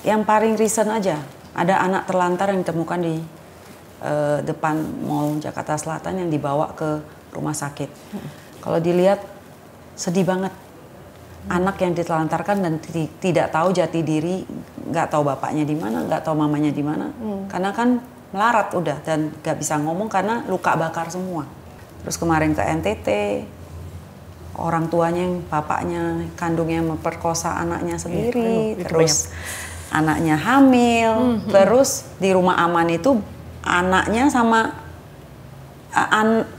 yang paling recent aja, ada anak terlantar yang ditemukan di depan Mall Jakarta Selatan yang dibawa ke rumah sakit. Kalau dilihat sedih banget. Anak yang ditelantarkan dan tidak tahu jati diri, nggak tahu bapaknya di mana, nggak tahu mamanya di mana, karena kan melarat udah dan nggak bisa ngomong karena luka bakar semua. Terus kemarin ke NTT, orang tuanya yang bapaknya kandungnya memperkosa anaknya sendiri, terus anaknya hamil, terus di rumah aman itu anaknya sama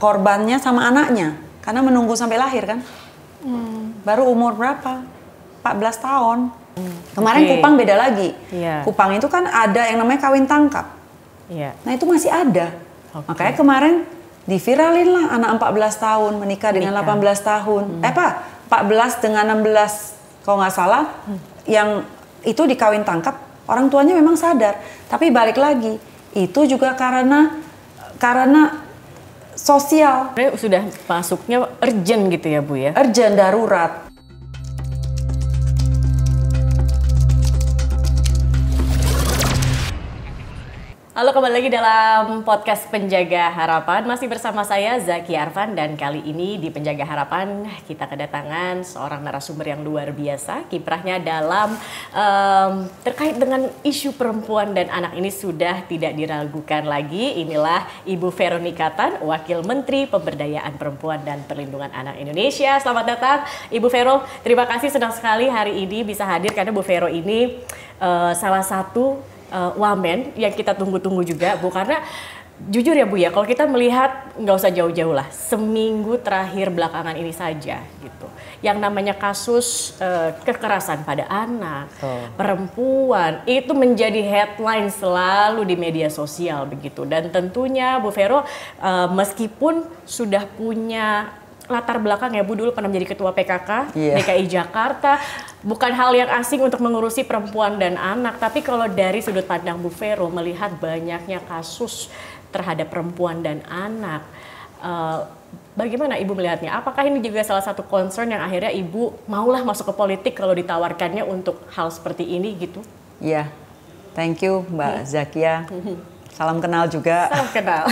korbannya sama anaknya, karena menunggu sampai lahir kan. Baru umur berapa? 14 tahun. Kemarin Kupang beda lagi. Kupang itu kan ada yang namanya kawin tangkap. Nah itu masih ada. Makanya kemarin diviralin lah anak 14 tahun menikah dengan 18 tahun. 14 dengan 16 kalau nggak salah. Yang itu dikawin tangkap, orang tuanya memang sadar. Tapi balik lagi, itu juga karena sosial. Sudah masuknya urgent gitu ya Bu ya? Urgent, darurat. Halo, kembali lagi dalam podcast Penjaga Harapan. Masih bersama saya Zakia Arfan dan kali ini di Penjaga Harapan kita kedatangan seorang narasumber yang luar biasa. Kiprahnya dalam terkait dengan isu perempuan dan anak ini sudah tidak diragukan lagi. Inilah Ibu Veronica Tan, Wakil Menteri Pemberdayaan Perempuan dan Perlindungan Anak Indonesia. Selamat datang Ibu Vero. Terima kasih, senang sekali hari ini bisa hadir karena Bu Vero ini salah satu wamen yang kita tunggu-tunggu juga Bu, karena jujur ya Bu ya, kalau kita melihat nggak usah jauh-jauh lah, seminggu terakhir belakangan ini saja gitu, yang namanya kasus kekerasan pada anak, perempuan itu menjadi headline selalu di media sosial begitu. Dan tentunya Bu Vero meskipun sudah punya latar belakang ya Bu, dulu pernah menjadi ketua PKK DKI Jakarta, bukan hal yang asing untuk mengurusi perempuan dan anak. Tapi kalau dari sudut pandang Bu Vero melihat banyaknya kasus terhadap perempuan dan anak, bagaimana Ibu melihatnya? Apakah ini juga salah satu concern yang akhirnya Ibu maulah masuk ke politik kalau ditawarkannya untuk hal seperti ini gitu? Iya, thank you Mbak Zakia. Salam kenal juga. Salam kenal.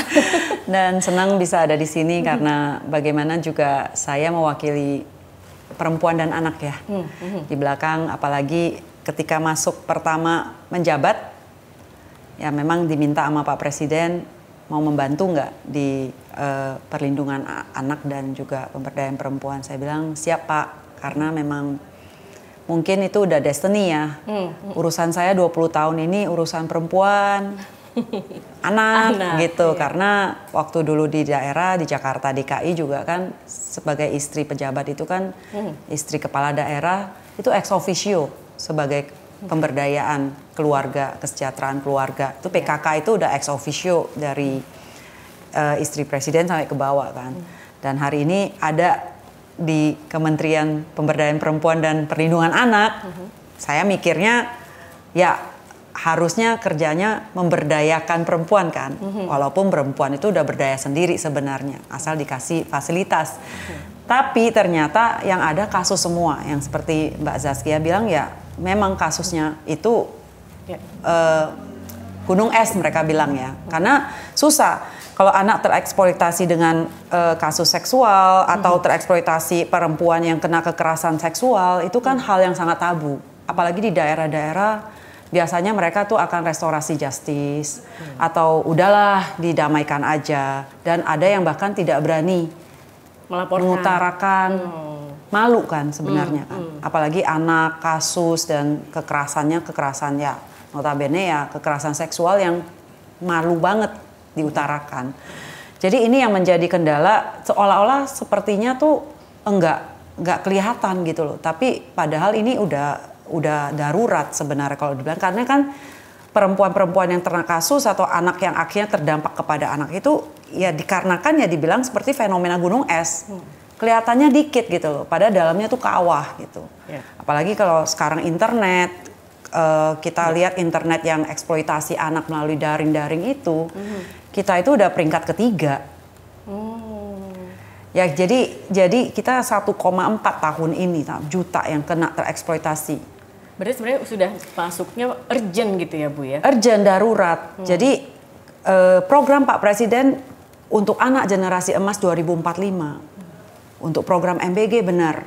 Dan senang bisa ada di sini karena bagaimana juga saya mewakili perempuan dan anak ya. Di belakang, apalagi ketika masuk pertama menjabat, ya memang diminta sama Pak Presiden mau membantu nggak di perlindungan anak dan juga pemberdayaan perempuan. Saya bilang siap Pak, karena memang mungkin itu udah destiny ya. Urusan saya 20 tahun ini urusan perempuan, anak gitu, karena waktu dulu di daerah di Jakarta DKI juga kan sebagai istri pejabat itu kan istri kepala daerah itu ex officio sebagai pemberdayaan keluarga, kesejahteraan keluarga itu PKK itu udah ex officio dari istri presiden sampai ke bawah kan. Dan hari ini ada di Kementerian Pemberdayaan Perempuan dan Perlindungan Anak, saya mikirnya ya harusnya kerjanya memberdayakan perempuan kan, walaupun perempuan itu udah berdaya sendiri sebenarnya, asal dikasih fasilitas. Tapi ternyata yang ada kasus semua, yang seperti Mbak Zaskia bilang ya memang kasusnya itu gunung es mereka bilang ya, karena susah kalau anak tereksploitasi dengan kasus seksual atau tereksploitasi perempuan yang kena kekerasan seksual, itu kan hal yang sangat tabu, apalagi di daerah-daerah. Biasanya mereka tuh akan restorasi justice atau udahlah didamaikan aja, dan ada yang bahkan tidak berani mengutarakan, malu kan sebenarnya kan, apalagi anak kasus dan kekerasan ya notabene ya kekerasan seksual yang malu banget diutarakan. Jadi ini yang menjadi kendala, seolah-olah sepertinya tuh enggak kelihatan gitu loh, tapi padahal ini udah darurat sebenarnya kalau dibilang, karena kan perempuan-perempuan yang terkena kasus atau anak yang akhirnya terdampak kepada anak itu ya dikarenakan ya dibilang seperti fenomena gunung es. Kelihatannya dikit gitu loh, padahal dalamnya tuh kawah gitu. Apalagi kalau sekarang internet, kita lihat internet yang eksploitasi anak melalui daring-daring itu, kita itu udah peringkat ketiga. Ya jadi kita 1,4 tahun ini juta yang kena tereksploitasi. Berarti sebenarnya sudah masuknya urgent gitu ya Bu ya? Urgent, darurat. Jadi program Pak Presiden untuk anak generasi emas 2045, untuk program MBG benar,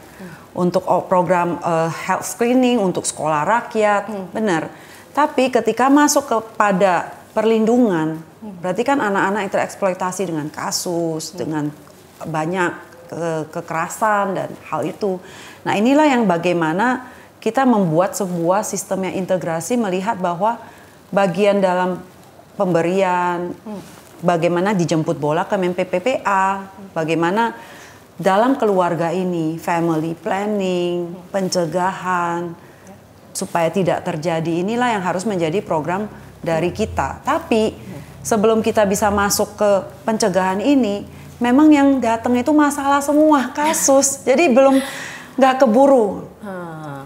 untuk program health screening, untuk sekolah rakyat benar. Tapi ketika masuk kepada perlindungan, berarti kan anak-anak yang tereksploitasi dengan kasus, dengan banyak kekerasan dan hal itu. Nah inilah yang bagaimana kita membuat sebuah sistem yang integrasi, melihat bahwa bagian dalam pemberian, bagaimana dijemput bola ke PPPA, bagaimana dalam keluarga ini, family planning, pencegahan, supaya tidak terjadi, inilah yang harus menjadi program dari kita. Tapi sebelum kita bisa masuk ke pencegahan ini, memang yang datang itu masalah semua, kasus. Jadi nggak keburu.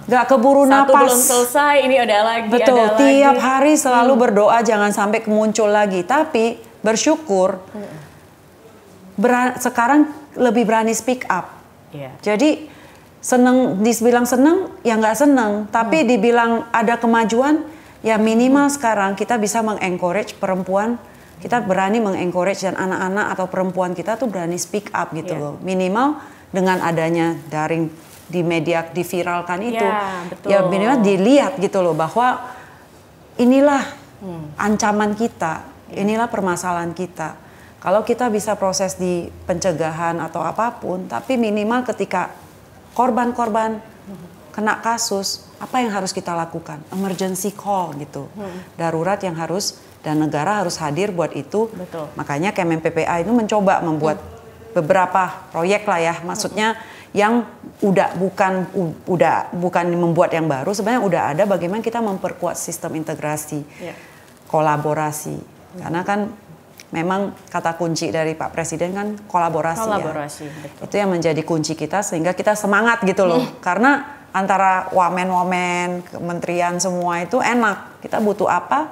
Nggak keburu Satu napas. belum selesai, ini ada lagi. Betul, ada tiap lagi. hari selalu berdoa jangan sampai muncul lagi. Tapi bersyukur sekarang lebih berani speak up. Yeah. Jadi dibilang senang ya nggak senang, tapi dibilang ada kemajuan ya minimal sekarang kita bisa mengencourage perempuan, kita berani mengencourage dan anak-anak atau perempuan kita tuh berani speak up gitu loh. Minimal dengan adanya daring di media diviralkan itu, betul. ya minimal dilihat gitu loh bahwa inilah ancaman kita, inilah permasalahan kita. Kalau kita bisa proses di pencegahan atau apapun, tapi minimal ketika korban-korban kena kasus, apa yang harus kita lakukan? Emergency call gitu, darurat yang harus, dan negara harus hadir buat itu. Betul. Makanya Kemen PPA itu mencoba membuat beberapa proyek lah ya, maksudnya yang bukan membuat yang baru, sebenarnya udah ada bagaimana kita memperkuat sistem integrasi, kolaborasi, karena kan memang kata kunci dari Pak Presiden kan kolaborasi ya. Betul. Itu yang menjadi kunci kita sehingga kita semangat gitu loh, karena antara wamen-wamen, kementerian semua itu enak, kita butuh apa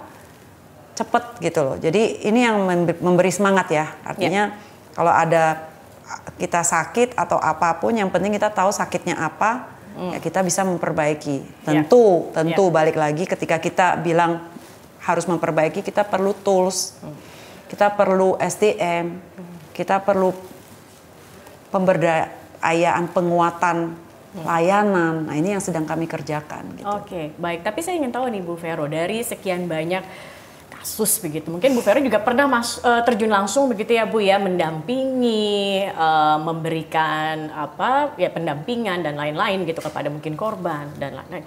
cepet gitu loh. Jadi ini yang memberi semangat ya, artinya kalau ada kita sakit atau apapun, yang penting kita tahu sakitnya apa, ya kita bisa memperbaiki. Tentu balik lagi ketika kita bilang harus memperbaiki, kita perlu tools, kita perlu SDM, kita perlu pemberdayaan, penguatan layanan. Nah ini yang sedang kami kerjakan. Gitu. Oke, baik. Tapi saya ingin tahu nih Bu Vero, dari sekian banyak kasus begitu, mungkin Bu Vero juga pernah terjun langsung begitu ya Bu ya, mendampingi, memberikan pendampingan dan lain-lain gitu kepada mungkin korban dan lain-lain.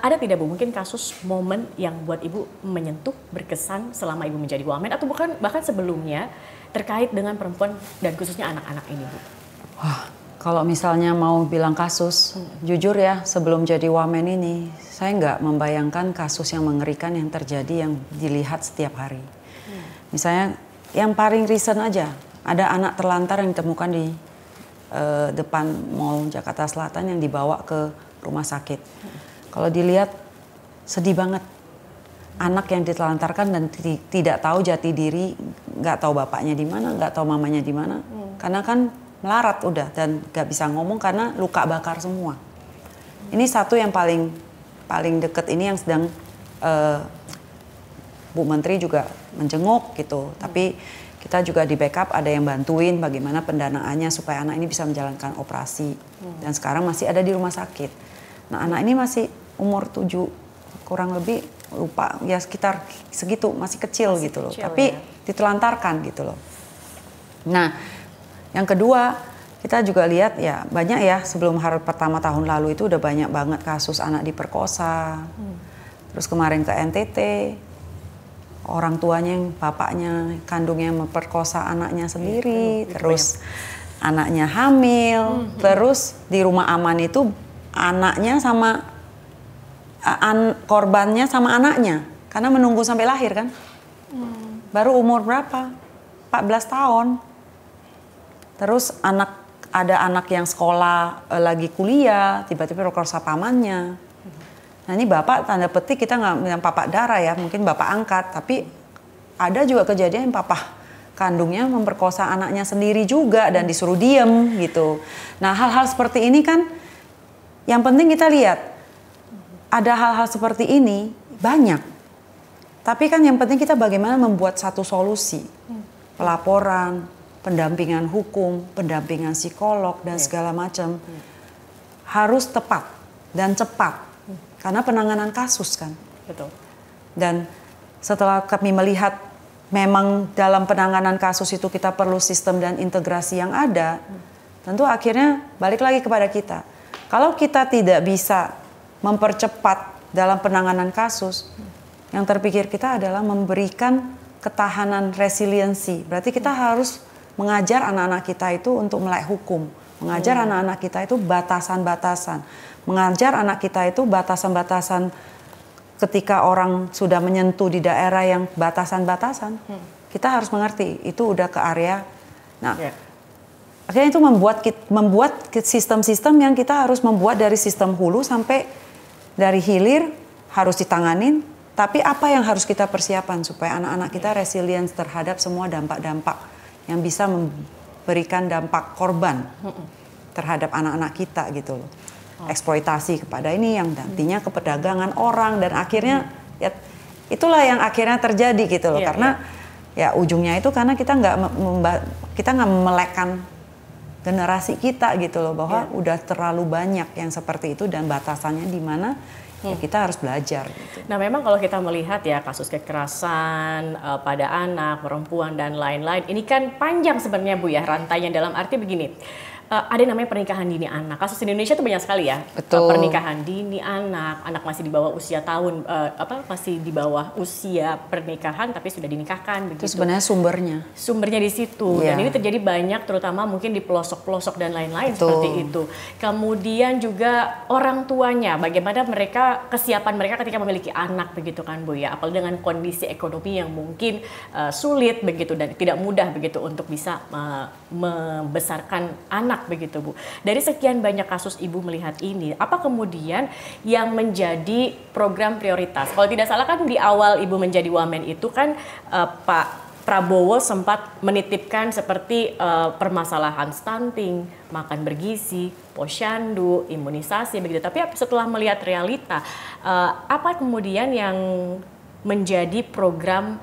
Ada tidak Bu mungkin kasus momen yang buat Ibu menyentuh, berkesan selama Ibu menjadi wamen atau bahkan sebelumnya terkait dengan perempuan dan khususnya anak-anak ini Bu? Wah, kalau misalnya mau bilang kasus, jujur ya sebelum jadi wamen ini, saya nggak membayangkan kasus yang mengerikan yang terjadi yang dilihat setiap hari. Misalnya yang paling recent aja, ada anak terlantar yang ditemukan di depan Mall Jakarta Selatan yang dibawa ke rumah sakit. Kalau dilihat sedih banget. Anak yang ditelantarkan dan tidak tahu jati diri, nggak tahu bapaknya di mana, nggak tahu mamanya di mana. Karena kan melarat udah dan nggak bisa ngomong karena luka bakar semua. Ini satu yang paling deket ini yang sedang Bu Menteri juga menjenguk gitu. Tapi kita juga di backup ada yang bantuin bagaimana pendanaannya supaya anak ini bisa menjalankan operasi. Dan sekarang masih ada di rumah sakit. Nah anak ini masih umur 7 kurang lebih, lupa ya sekitar segitu, masih kecil gitu loh. Tapi ditelantarkan gitu loh. Nah yang kedua, kita juga lihat ya banyak ya sebelum hari pertama tahun lalu itu udah banyak banget kasus anak diperkosa. Terus kemarin ke NTT, orang tuanya yang bapaknya kandungnya memperkosa anaknya sendiri, terus anaknya hamil, terus di rumah aman itu anaknya sama korbannya sama anaknya karena menunggu sampai lahir kan. Baru umur berapa? 14 tahun. Terus ada anak yang sekolah lagi kuliah, tiba-tiba perkosa pamannya. Nah ini bapak tanda petik kita nggak bilang bapak darah ya, mungkin bapak angkat, tapi ada juga kejadian yang papa kandungnya memperkosa anaknya sendiri juga dan disuruh diem gitu. Nah hal-hal seperti ini kan yang penting kita lihat ada hal-hal seperti ini banyak. Tapi kan yang penting kita bagaimana membuat satu solusi. Pelaporan, pendampingan hukum, pendampingan psikolog dan segala macam harus tepat dan cepat. Karena penanganan kasus kan. Betul. Dan setelah kami melihat memang dalam penanganan kasus itu kita perlu sistem dan integrasi yang ada, tentu akhirnya balik lagi kepada kita. Kalau kita tidak bisa mempercepat dalam penanganan kasus, yang terpikir kita adalah memberikan ketahanan resiliensi. Berarti kita harus mengajar anak-anak kita itu untuk melek hukum, mengajar anak-anak kita itu batasan-batasan, mengajar anak kita itu batasan-batasan ketika orang sudah menyentuh di daerah yang batasan-batasan, kita harus mengerti itu udah ke area. Nah, akhirnya itu membuat sistem-sistem yang kita harus membuat dari sistem hulu sampai dari hilir harus ditanganin. Tapi apa yang harus kita persiapan supaya anak-anak kita resilient terhadap semua dampak-dampak yang bisa memberikan dampak korban terhadap anak-anak kita gitu loh. Eksploitasi kepada ini yang nantinya ke perdagangan orang dan akhirnya ya itulah yang akhirnya terjadi gitu loh, karena ya ujungnya itu karena kita nggak melekkan generasi kita gitu loh, bahwa udah terlalu banyak yang seperti itu dan batasannya di mana ya kita harus belajar gitu. Nah memang kalau kita melihat ya kasus kekerasan pada anak, perempuan dan lain-lain, ini kan panjang sebenarnya Bu ya rantainya, dalam arti begini. Ada namanya pernikahan dini anak. Kasus di Indonesia itu banyak sekali ya. Betul. Pernikahan dini anak masih di bawah usia masih di bawah usia pernikahan tapi sudah dinikahkan begitu. Itu sebenarnya sumbernya di situ. Dan ini terjadi banyak terutama mungkin di pelosok-pelosok dan lain-lain seperti itu. Kemudian juga orang tuanya, bagaimana kesiapan mereka ketika memiliki anak begitu kan Bu ya. Apalagi dengan kondisi ekonomi yang mungkin sulit begitu dan tidak mudah begitu untuk bisa membesarkan anak begitu Bu. Dari sekian banyak kasus Ibu melihat ini, apa kemudian yang menjadi program prioritas? Kalau tidak salah kan di awal Ibu menjadi wamen itu kan Pak Prabowo sempat menitipkan seperti permasalahan stunting, makan bergizi, posyandu, imunisasi begitu. Tapi setelah melihat realita, apa kemudian yang menjadi program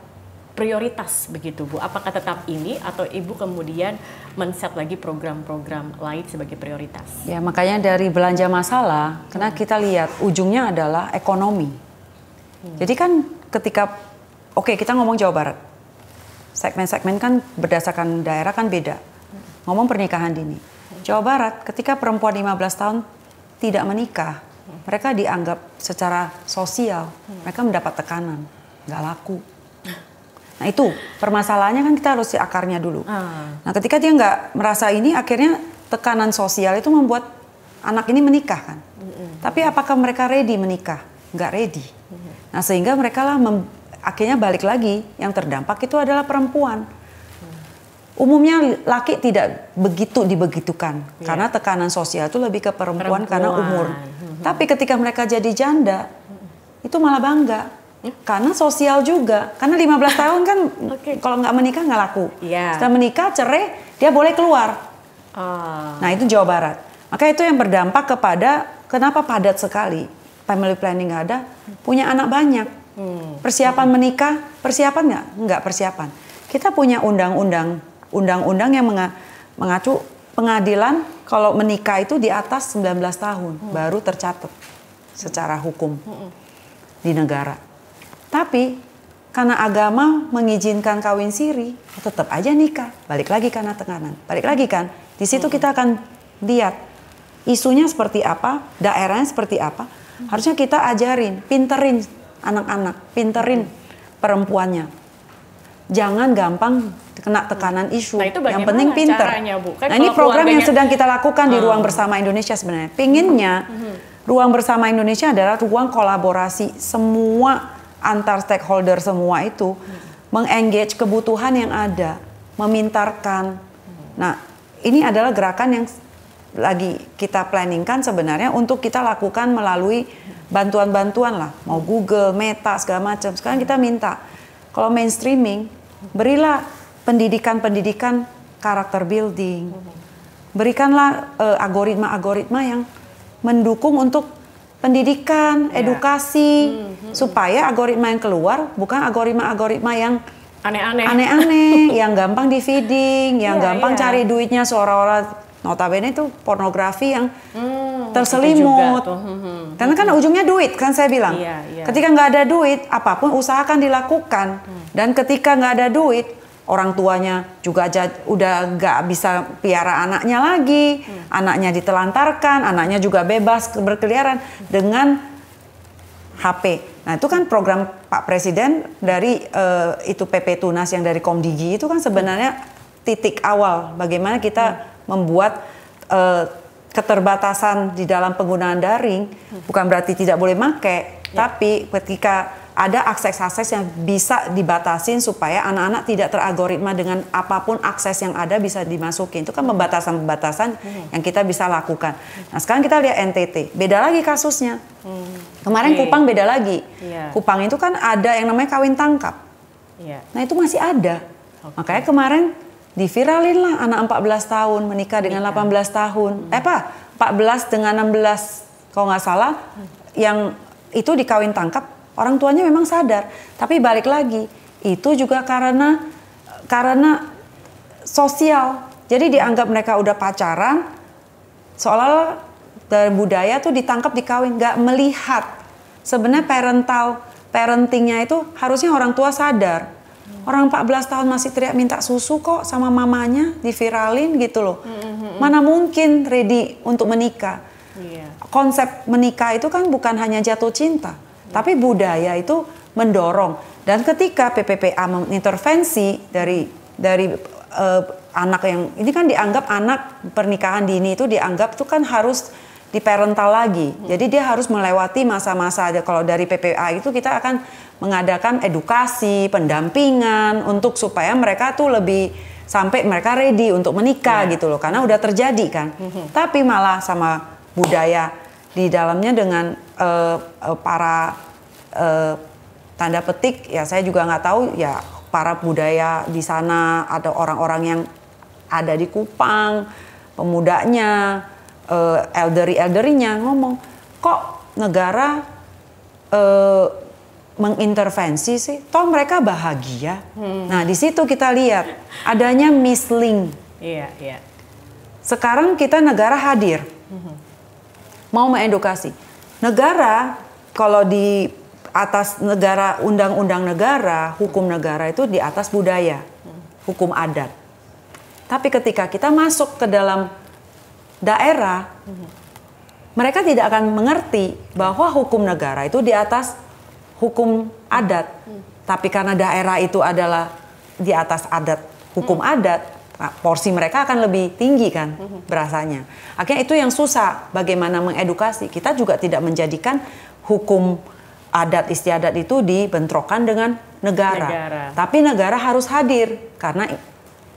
prioritas begitu Bu? Apakah tetap ini atau Ibu kemudian men-set lagi program-program lain sebagai prioritas? Ya makanya dari belanja masalah, karena kita lihat ujungnya adalah ekonomi. Jadi kan ketika, kita ngomong Jawa Barat, segmen-segmen kan berdasarkan daerah kan beda. Ngomong pernikahan dini. Jawa Barat ketika perempuan 15 tahun tidak menikah, mereka dianggap secara sosial, mereka mendapat tekanan, nggak laku. Nah itu permasalahannya kan kita harus di akarnya dulu. Nah ketika dia nggak merasa ini, akhirnya tekanan sosial itu membuat anak ini menikah kan. Tapi apakah mereka ready menikah? Nggak ready. Nah sehingga mereka lah akhirnya balik lagi, yang terdampak itu adalah perempuan. Umumnya laki tidak begitu dibegitukan, karena tekanan sosial itu lebih ke perempuan. Karena umur. Tapi ketika mereka jadi janda, itu malah bangga. Karena sosial juga, karena 15 tahun kan kalau nggak menikah nggak laku. Setelah menikah cerai dia boleh keluar. Nah itu Jawa Barat. Maka itu yang berdampak kepada kenapa padat sekali, family planning nggak ada, punya anak banyak. Persiapan menikah, persiapan nggak? Nggak persiapan. Kita punya undang-undang yang mengacu pengadilan kalau menikah itu di atas 19 tahun baru tercatat secara hukum di negara. Tapi karena agama mengizinkan kawin siri, tetap aja nikah. Balik lagi karena tekanan. Balik lagi kan. Di situ kita akan lihat isunya seperti apa, daerahnya seperti apa. Harusnya kita ajarin, pinterin anak-anak, pinterin perempuannya. Jangan gampang kena tekanan isu. Nah, itu yang penting pinter. Caranya, Bu? Kan nah ini program yang sedang kita lakukan di Ruang Bersama Indonesia sebenarnya. Pinginnya Ruang Bersama Indonesia adalah ruang kolaborasi semua antar stakeholder semua itu mengengage kebutuhan yang ada, memintarkan. Nah, ini adalah gerakan yang lagi kita planningkan sebenarnya untuk kita lakukan melalui bantuan-bantuan lah, mau Google, Meta segala macam. Sekarang kita minta kalau mainstreaming, berilah pendidikan karakter building, berikanlah algoritma yang mendukung untuk pendidikan, edukasi, supaya algoritma yang keluar bukan algoritma yang aneh-aneh, yang gampang di feeding, yang gampang cari duitnya seolah-olah. Notabene itu pornografi yang terselimut. Karena kan ujungnya duit, kan saya bilang. Ketika nggak ada duit, apapun usahakan dilakukan. Dan ketika nggak ada duit, orang tuanya juga udah nggak bisa piara anaknya lagi. Anaknya ditelantarkan, anaknya juga bebas berkeliaran dengan HP. Nah itu kan program Pak Presiden dari itu PP Tunas yang dari Komdigi itu kan sebenarnya titik awal bagaimana kita membuat keterbatasan di dalam penggunaan daring, bukan berarti tidak boleh make, tapi ketika ada akses-akses yang bisa dibatasin supaya anak-anak tidak teralgoritma dengan apapun akses yang ada bisa dimasukin. Itu kan pembatasan-pembatasan yang kita bisa lakukan. Nah sekarang kita lihat NTT, beda lagi kasusnya. Kemarin Kupang beda lagi. Kupang itu kan ada yang namanya kawin tangkap. Nah itu masih ada. Makanya kemarin diviralin lah anak 14 tahun menikah dengan 18 tahun. 14 dengan 16 kalau nggak salah, yang itu dikawin tangkap, orang tuanya memang sadar. Tapi balik lagi, itu juga karena sosial. Jadi dianggap mereka udah pacaran, seolah-olah dari budaya tuh ditangkap dikawin, nggak melihat. Sebenarnya parentingnya itu harusnya orang tua sadar. Orang 14 tahun masih teriak minta susu kok sama mamanya, diviralin gitu loh. Mana mungkin ready untuk menikah. Konsep menikah itu kan bukan hanya jatuh cinta, tapi budaya itu mendorong. Dan ketika PPPA mengintervensi dari anak yang ini kan dianggap anak pernikahan dini itu dianggap itu kan harus di parental lagi. Jadi dia harus melewati masa-masa. Kalau dari PPA itu kita akan mengadakan edukasi, pendampingan untuk supaya mereka tuh lebih sampai mereka ready untuk menikah gitu loh. Karena udah terjadi kan. Tapi malah sama budaya di dalamnya dengan para tanda petik ya saya juga nggak tahu ya para budaya di sana ada orang-orang yang ada di Kupang, pemudanya, elderly-elderinya ngomong, kok negara mengintervensi sih? Toh mereka bahagia. Nah di situ kita lihat adanya mislink. Sekarang kita negara hadir, mau mengedukasi. Negara kalau di atas negara, undang-undang negara, hukum negara itu di atas budaya, hukum adat. Tapi ketika kita masuk ke dalam daerah, mereka tidak akan mengerti bahwa hukum negara itu di atas hukum adat. Tapi karena daerah itu adalah di atas adat, hukum adat, porsi mereka akan lebih tinggi kan berasanya. Akhirnya itu yang susah bagaimana mengedukasi. Kita juga tidak menjadikan hukum adat istiadat itu dibentrokan dengan negara. Tapi negara harus hadir karena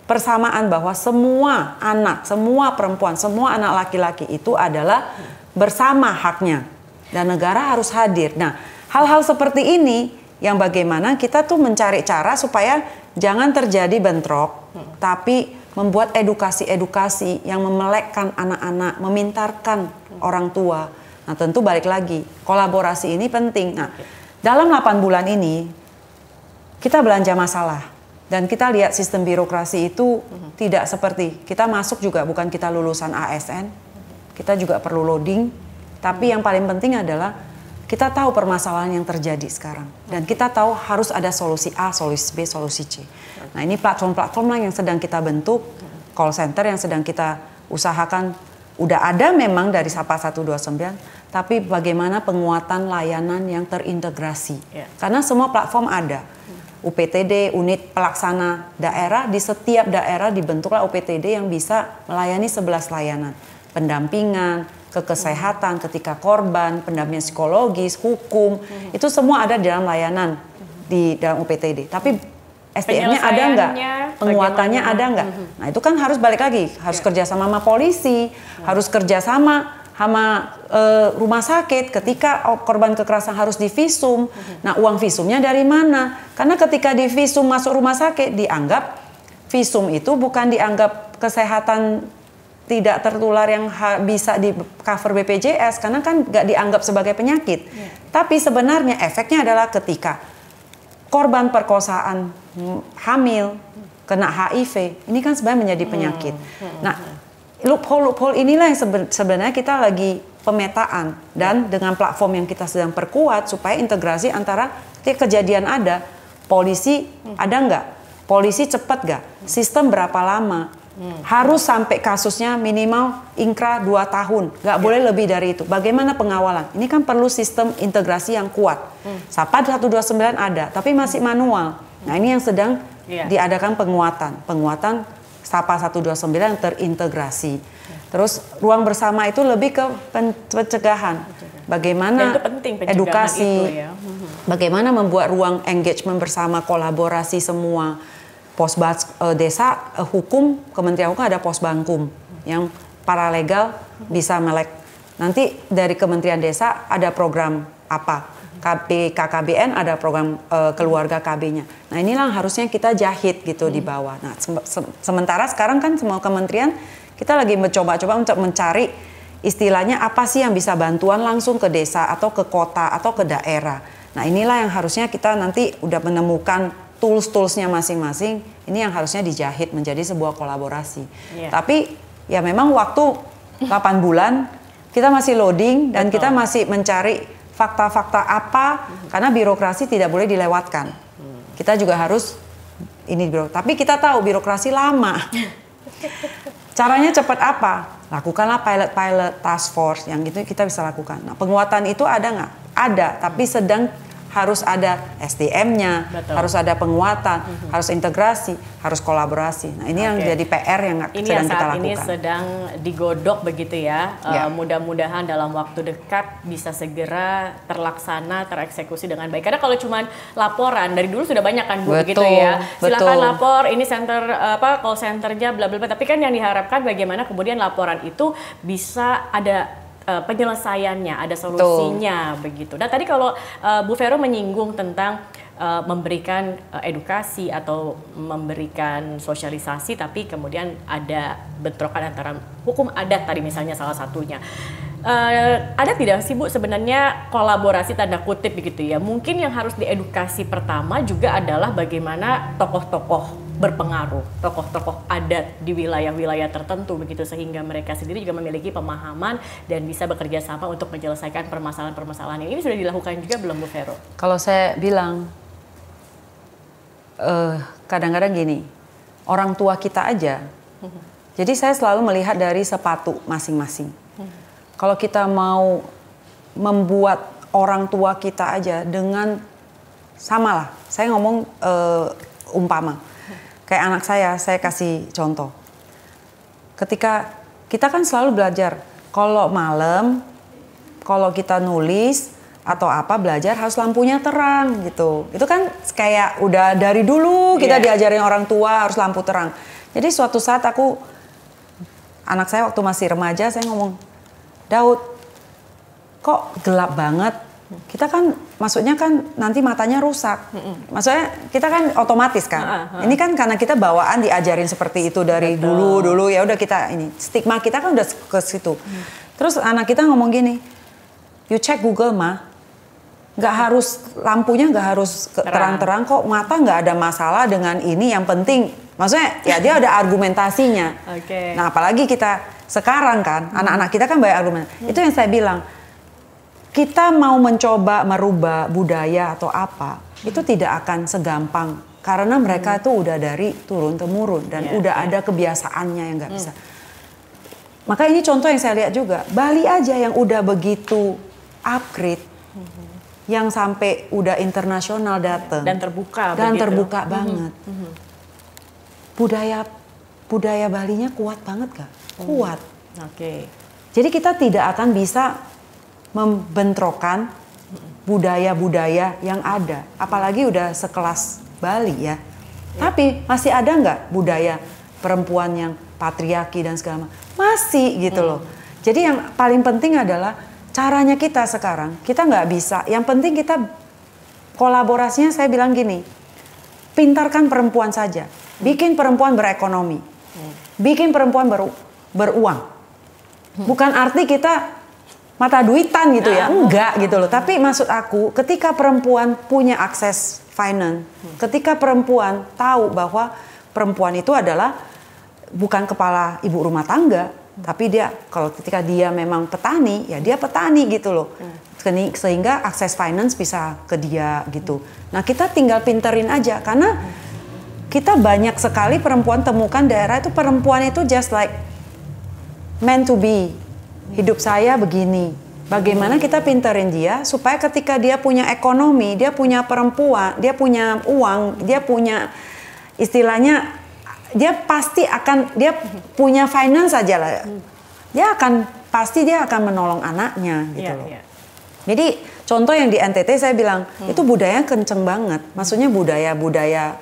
persamaan bahwa semua anak, semua perempuan, semua anak laki-laki itu adalah bersama haknya dan negara harus hadir. Nah, hal-hal seperti ini yang bagaimana kita tuh mencari cara supaya jangan terjadi bentrok, tapi membuat edukasi-edukasi yang memelekkan anak-anak, memintarkan orang tua. Nah, tentu balik lagi, kolaborasi ini penting. Nah, dalam 8 bulan ini kita belanja masalah. Dan kita lihat sistem birokrasi itu tidak seperti, kita masuk juga bukan kita lulusan ASN, kita juga perlu loading, tapi yang paling penting adalah kita tahu permasalahan yang terjadi sekarang. Dan kita tahu harus ada solusi A, solusi B, solusi C. Nah ini platform-platform lah yang sedang kita bentuk, call center yang sedang kita usahakan, udah ada memang dari Sapa 129, tapi bagaimana penguatan layanan yang terintegrasi. Karena semua platform ada. UPTD, unit pelaksana daerah, di setiap daerah dibentuklah UPTD yang bisa melayani 11 layanan. Pendampingan, kesehatan ketika korban, pendampingan psikologis, hukum, itu semua ada di dalam layanan di dalam UPTD. Tapi SDM-nya ada nggak? Penguatannya ada nggak? Nah itu kan harus balik lagi, harus kerjasama sama polisi, harus kerjasama sama rumah sakit ketika korban kekerasan harus divisum. Nah uang visumnya dari mana? Karena ketika divisum masuk rumah sakit dianggap visum itu bukan dianggap kesehatan tidak tertular yang bisa di cover BPJS karena kan nggak dianggap sebagai penyakit. Tapi sebenarnya efeknya adalah ketika korban perkosaan hamil kena HIV, ini kan sebenarnya menjadi penyakit. Nah, loophole inilah yang sebenarnya kita lagi pemetaan dan dengan platform yang kita sedang perkuat supaya integrasi antara kejadian ada, polisi ada nggak, polisi cepat nggak, sistem berapa lama. Harus sampai kasusnya minimal ingkrah 2 tahun, nggak boleh lebih dari itu. Bagaimana pengawalan? Ini kan perlu sistem integrasi yang kuat. SAPA 129 ada, tapi masih manual. Nah ini yang sedang diadakan penguatan SAPA 129 yang terintegrasi. Terus ruang bersama itu lebih ke pencegahan. Bagaimana edukasi, bagaimana membuat ruang engagement bersama, kolaborasi semua. Desa hukum, Kementerian Hukum ada Posbangkum yang paralegal bisa melek. Nanti dari Kementerian Desa ada program apa? KKBN ada program keluarga KB-nya. Nah inilah harusnya kita jahit gitu di bawah. Nah sementara sekarang kan semua kementerian kita lagi mencoba-coba untuk mencari istilahnya apa sih yang bisa bantuan langsung ke desa atau ke kota atau ke daerah. Nah inilah yang harusnya kita nanti udah menemukan tools-toolsnya masing-masing, ini yang harusnya dijahit menjadi sebuah kolaborasi. Tapi ya memang waktu 8 bulan kita masih loading dan kita masih mencari fakta-fakta apa, karena birokrasi tidak boleh dilewatkan. Kita juga harus tapi kita tahu birokrasi lama. Caranya cepat apa? Lakukanlah pilot task force, yang itu kita bisa lakukan. Nah penguatan itu ada nggak? Ada, tapi sedang harus ada SDM-nya, harus ada penguatan, harus integrasi, harus kolaborasi. Nah ini yang jadi PR yang sedang kita lakukan. Ini sedang digodok begitu ya. Mudah-mudahan dalam waktu dekat bisa segera terlaksana, tereksekusi dengan baik. Karena kalau cuma laporan dari dulu sudah banyak kan Bu gitu ya. Silakan lapor, ini center call centernya bla bla bla. Tapi kan yang diharapkan bagaimana kemudian laporan itu bisa ada penyelesaiannya, ada solusinya begitu. Nah tadi kalau Bu Vero menyinggung tentang memberikan edukasi atau memberikan sosialisasi, tapi kemudian ada bentrokan antara hukum adat tadi misalnya salah satunya. Ada tidak sih Bu sebenarnya kolaborasi tanda kutip begitu ya? Mungkin yang harus diedukasi pertama juga adalah bagaimana tokoh-tokoh berpengaruh, tokoh-tokoh adat di wilayah-wilayah tertentu begitu, sehingga mereka sendiri juga memiliki pemahaman dan bisa bekerja sama untuk menyelesaikan permasalahan-permasalahan ini. Sudah dilakukan juga belum Bu Vero? Kalau saya bilang kadang-kadang gini, orang tua kita aja. Jadi saya selalu melihat dari sepatu masing-masing. Kalau kita mau membuat orang tua kita aja dengan samalah, saya ngomong umpama. Kayak anak saya kasih contoh. Ketika kita kan selalu belajar, kalau malam, kalau kita nulis atau apa belajar harus lampunya terang gitu. Itu kan kayak udah dari dulu kita diajarin orang tua harus lampu terang. Jadi suatu saat anak saya waktu masih remaja, saya ngomong, Daud, kok gelap banget? Kita kan, maksudnya kan nanti matanya rusak. Maksudnya kita kan otomatis kan. Ini kan karena kita bawaan diajarin seperti itu dari dulu ya udah kita ini stigma kita kan udah ke situ. Terus anak kita ngomong gini, you check Google mah, nggak harus lampunya nggak harus terang-terang kok, mata nggak ada masalah dengan ini, yang penting, maksudnya ya dia ada argumentasinya. Nah apalagi kita sekarang kan anak-anak kita kan banyak argumen. Itu yang saya bilang. Kita mau mencoba merubah budaya atau apa, itu tidak akan segampang. Karena mereka itu udah dari turun-temurun dan udah ada kebiasaannya yang nggak bisa. Maka ini contoh yang saya lihat juga. Bali aja yang udah begitu upgrade, yang sampai udah internasional datang. Dan terbuka. Dan begitu. Terbuka banget. Budaya Balinya kuat banget gak? Kuat. Jadi kita tidak akan bisa membentrokan budaya-budaya yang ada, apalagi udah sekelas Bali ya. Tapi masih ada nggak budaya perempuan yang patriarki dan segala macam? Masih gitu loh. Jadi yang paling penting adalah caranya kita sekarang. Kita nggak bisa. Yang penting kita kolaborasinya, saya bilang gini, pintarkan perempuan saja, bikin perempuan berekonomi, bikin perempuan beruang. Bukan arti kita mata duitan gitu ya, enggak gitu loh. Tapi maksud aku, ketika perempuan punya akses finance, ketika perempuan tahu bahwa perempuan itu adalah bukan kepala ibu rumah tangga, tapi dia kalau ketika dia memang petani, ya dia petani gitu loh. Sehingga akses finance bisa ke dia gitu. Nah, kita tinggal pinterin aja karena kita banyak sekali perempuan temukan daerah itu perempuan itu just like meant to be. Hidup saya begini. Bagaimana kita pinterin dia supaya ketika dia punya ekonomi, dia punya perempuan, dia punya uang, dia punya istilahnya dia pasti akan dia punya finance aja lah. Dia akan menolong anaknya gitu loh. Jadi contoh yang di NTT saya bilang itu budaya kenceng banget. Maksudnya budaya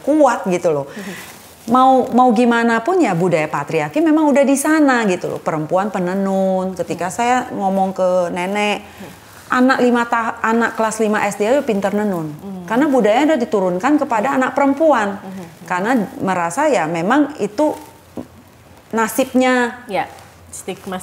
kuat gitu loh. Mau gimana pun ya budaya patriarki memang udah di sana gitu loh. Perempuan penenun. Ketika saya ngomong ke nenek, anak kelas 5 SD itu pinter nenun. Karena budaya udah diturunkan kepada anak perempuan. Karena merasa ya memang itu nasibnya. Ya. Stigma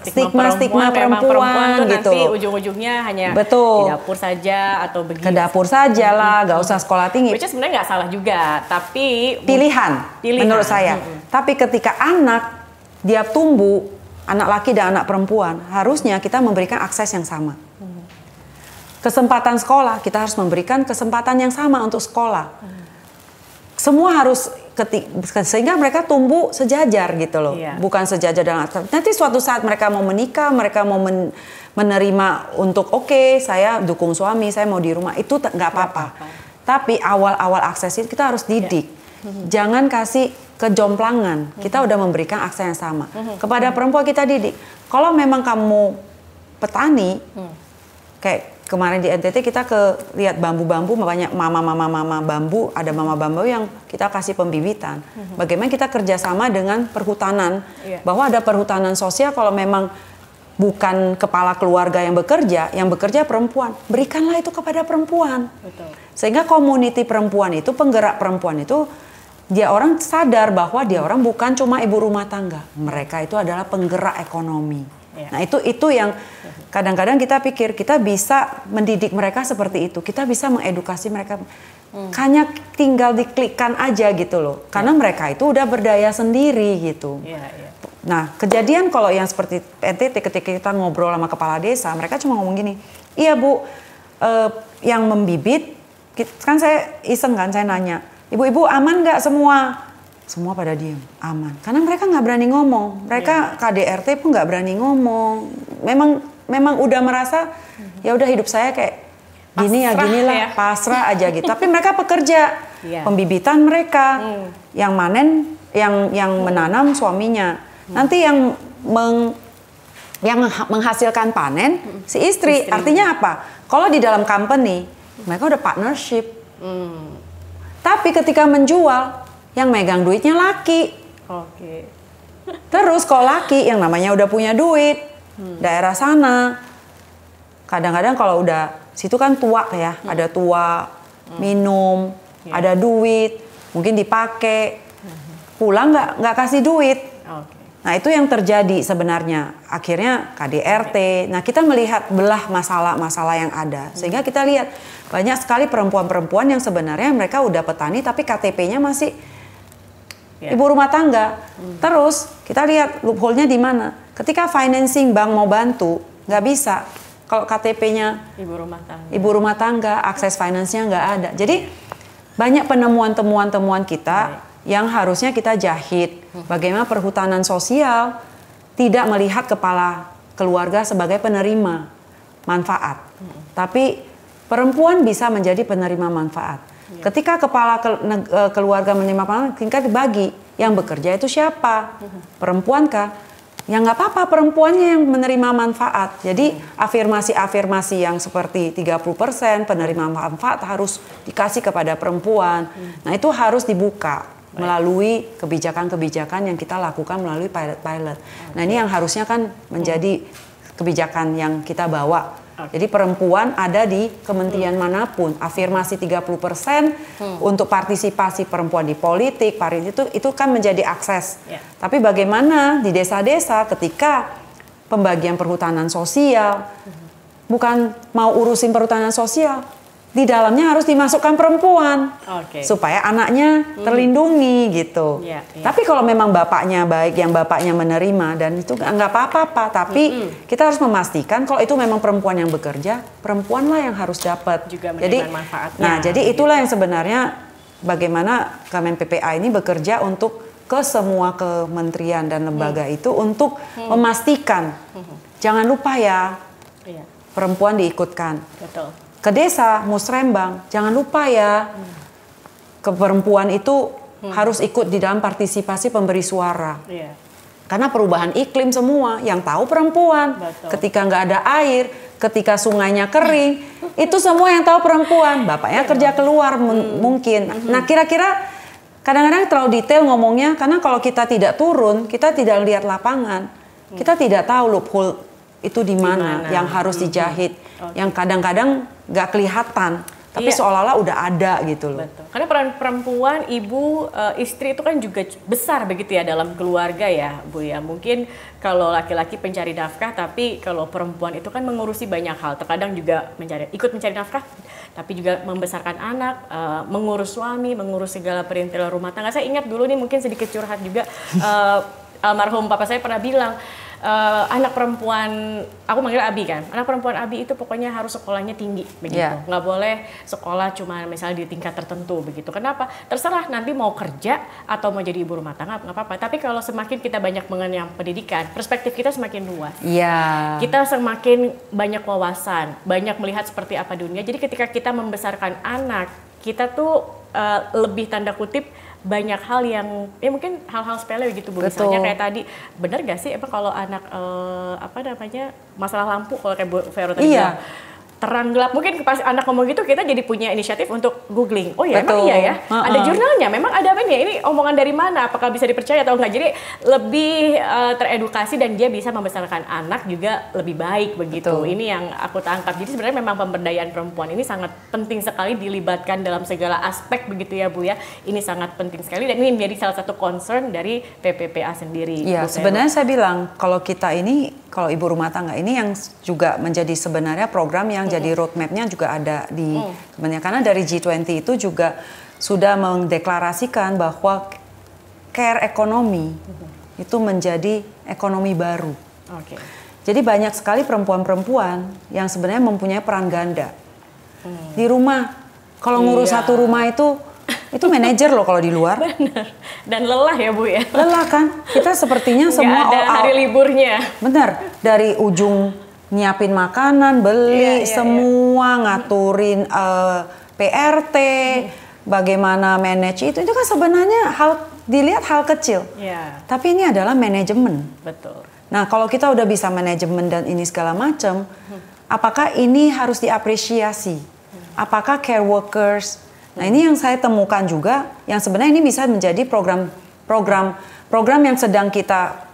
perempuan tuh gitu. Nanti ujung-ujungnya hanya betul. Di dapur saja atau begitu. Ke dapur saja lah, gak usah sekolah tinggi. Which is sebenarnya nggak salah juga, tapi pilihan menurut saya. Tapi ketika anak dia tumbuh, anak laki dan anak perempuan, harusnya kita memberikan akses yang sama. Kesempatan sekolah, kita harus memberikan kesempatan yang sama untuk sekolah. Semua harus sehingga mereka tumbuh sejajar gitu loh, bukan sejajar dengan nanti suatu saat mereka mau menikah, mereka mau menerima untuk oke, saya dukung suami, saya mau di rumah itu nggak apa-apa. Tapi awal-awal akses itu kita harus didik, jangan kasih kejomplangan. Kita udah memberikan akses yang sama kepada perempuan, kita didik. Kalau memang kamu petani, kayak kemarin di NTT kita lihat bambu-bambu, banyak mama bambu, ada mama bambu yang kita kasih pembibitan. Bagaimana kita kerjasama dengan perhutanan, bahwa ada perhutanan sosial kalau memang bukan kepala keluarga yang bekerja perempuan, berikanlah itu kepada perempuan. Betul. Sehingga community perempuan itu, penggerak perempuan itu, dia orang sadar bahwa dia orang bukan cuma ibu rumah tangga, mereka itu adalah penggerak ekonomi. Nah itu yang kadang-kadang kita pikir kita bisa mendidik mereka seperti itu, kita bisa mengedukasi mereka, hanya tinggal diklikkan aja gitu loh, karena mereka itu udah berdaya sendiri gitu. Nah kejadian kalau yang seperti NTT ketika kita ngobrol sama kepala desa, mereka cuma ngomong gini, iya Bu, yang membibit, kan saya iseng kan, saya nanya, ibu-ibu aman nggak semua? Semua pada diem, aman. Karena mereka nggak berani ngomong. Mereka KDRT pun nggak berani ngomong. Memang udah merasa ya udah hidup saya kayak gini pasrah, ya ginilah, pasrah aja gitu. Tapi mereka pekerja, pembibitan mereka, yang manen, yang menanam suaminya. Nanti yang menghasilkan panen si istri. Artinya apa? Kalau di dalam company mereka udah partnership. Tapi ketika menjual, yang megang duitnya laki. Terus kalau laki yang namanya udah punya duit, daerah sana, kadang-kadang kalau udah situ kan tua ya, ada tua, minum, ada duit, mungkin dipakai, pulang nggak kasih duit. Nah itu yang terjadi sebenarnya. Akhirnya KDRT. Nah kita melihat belah masalah-masalah yang ada, sehingga kita lihat banyak sekali perempuan-perempuan yang sebenarnya mereka udah petani tapi KTP-nya masih ibu rumah tangga. Terus kita lihat loophole-nya di mana. Ketika financing bank mau bantu, nggak bisa. Kalau KTP-nya ibu rumah tangga, akses finance-nya nggak ada. Jadi banyak penemuan-temuan kita yang harusnya kita jahit. Bagaimana perhutanan sosial tidak melihat kepala keluarga sebagai penerima manfaat. Tapi perempuan bisa menjadi penerima manfaat. Ketika kepala keluarga menerima manfaat, tingkat dibagi. Yang bekerja itu siapa? Perempuan kah? Ya nggak apa-apa, perempuannya yang menerima manfaat. Jadi afirmasi-afirmasi yang seperti 30% penerima manfaat harus dikasih kepada perempuan. Nah itu harus dibuka melalui kebijakan-kebijakan yang kita lakukan melalui pilot-pilot. Nah ini yang harusnya kan menjadi kebijakan yang kita bawa Jadi perempuan ada di kementerian manapun, afirmasi 30% untuk partisipasi perempuan di politik, itu kan menjadi akses. Tapi bagaimana di desa-desa ketika pembagian perhutanan sosial, bukan mau urusin perhutanan sosial, di dalamnya harus dimasukkan perempuan supaya anaknya terlindungi gitu. Tapi kalau memang bapaknya baik, yang bapaknya menerima dan itu nggak apa-apa. Tapi kita harus memastikan kalau itu memang perempuan yang bekerja, perempuanlah yang harus dapat. Jadi manfaatnya. Nah, jadi itulah yang sebenarnya bagaimana Kemen PPA ini bekerja untuk ke semua kementerian dan lembaga itu untuk memastikan jangan lupa ya perempuan diikutkan. Betul. Ke desa musrembang jangan lupa ya ke perempuan itu harus ikut di dalam partisipasi pemberi suara karena perubahan iklim semua yang tahu perempuan. Ketika nggak ada air, ketika sungainya kering, itu semua yang tahu perempuan. Bapaknya kerja keluar mungkin. Nah kira-kira kadang-kadang terlalu detail ngomongnya karena kalau kita tidak turun, kita tidak lihat lapangan, kita tidak tahu loophole itu di mana yang harus dijahit, yang kadang-kadang nggak kelihatan, tapi seolah-olah udah ada gitu loh. Betul. Karena peran perempuan, ibu, istri itu kan juga besar begitu ya dalam keluarga ya, Bu ya. Mungkin kalau laki-laki pencari nafkah, tapi kalau perempuan itu kan mengurusi banyak hal. Terkadang juga ikut mencari nafkah, tapi juga membesarkan anak, mengurus suami, mengurus segala perintilan rumah tangga. Saya ingat dulu nih mungkin sedikit curhat juga, almarhum papa saya pernah bilang, anak perempuan, aku manggil Abi kan, anak perempuan Abi itu pokoknya harus sekolahnya tinggi begitu, nggak boleh sekolah cuma misalnya di tingkat tertentu begitu. Kenapa? Terserah nanti mau kerja atau mau jadi ibu rumah tangga nggak apa-apa. Tapi kalau semakin kita banyak mengenyam pendidikan, perspektif kita semakin luas. Kita semakin banyak wawasan, banyak melihat seperti apa dunia. Jadi ketika kita membesarkan anak, kita tuh lebih tanda kutip banyak hal yang mungkin hal-hal sepele gitu Bu. Misalnya kayak tadi, benar gak sih emang kalau anak masalah lampu kalau kayak Bu Vero tadi bilang, terang gelap, mungkin pas anak ngomong gitu kita jadi punya inisiatif untuk googling. Oh ya emang iya ya, ada jurnalnya, memang ada apa nih, ini omongan dari mana, apakah bisa dipercaya atau enggak. Jadi lebih teredukasi dan dia bisa membesarkan anak juga lebih baik begitu. Ini yang aku tangkap. Jadi sebenarnya memang pemberdayaan perempuan ini sangat penting sekali dilibatkan dalam segala aspek begitu ya Bu ya. Ini sangat penting sekali dan ini menjadi salah satu concern dari PPPA sendiri. Iya, sebenarnya saya bilang kalau kita ini, kalau ibu rumah tangga ini yang juga menjadi sebenarnya program yang jadi roadmap-nya juga ada di Kementerian. Karena dari G20 itu juga sudah mendeklarasikan bahwa care ekonomi itu menjadi ekonomi baru. Jadi banyak sekali perempuan-perempuan yang sebenarnya mempunyai peran ganda. Di rumah, kalau ngurus satu rumah itu manajer loh kalau di luar. Benar. Dan lelah ya Bu ya. Lelah kan? Kita sepertinya semua ada hari liburnya. Benar. Dari ujung nyiapin makanan, beli, semua ngaturin PRT, bagaimana manage itu kan sebenarnya dilihat hal kecil. Tapi ini adalah manajemen. Betul. Nah, kalau kita udah bisa manajemen dan ini segala macam, apakah ini harus diapresiasi? Apakah care workers? Nah, ini yang saya temukan juga, yang sebenarnya ini bisa menjadi program yang sedang kita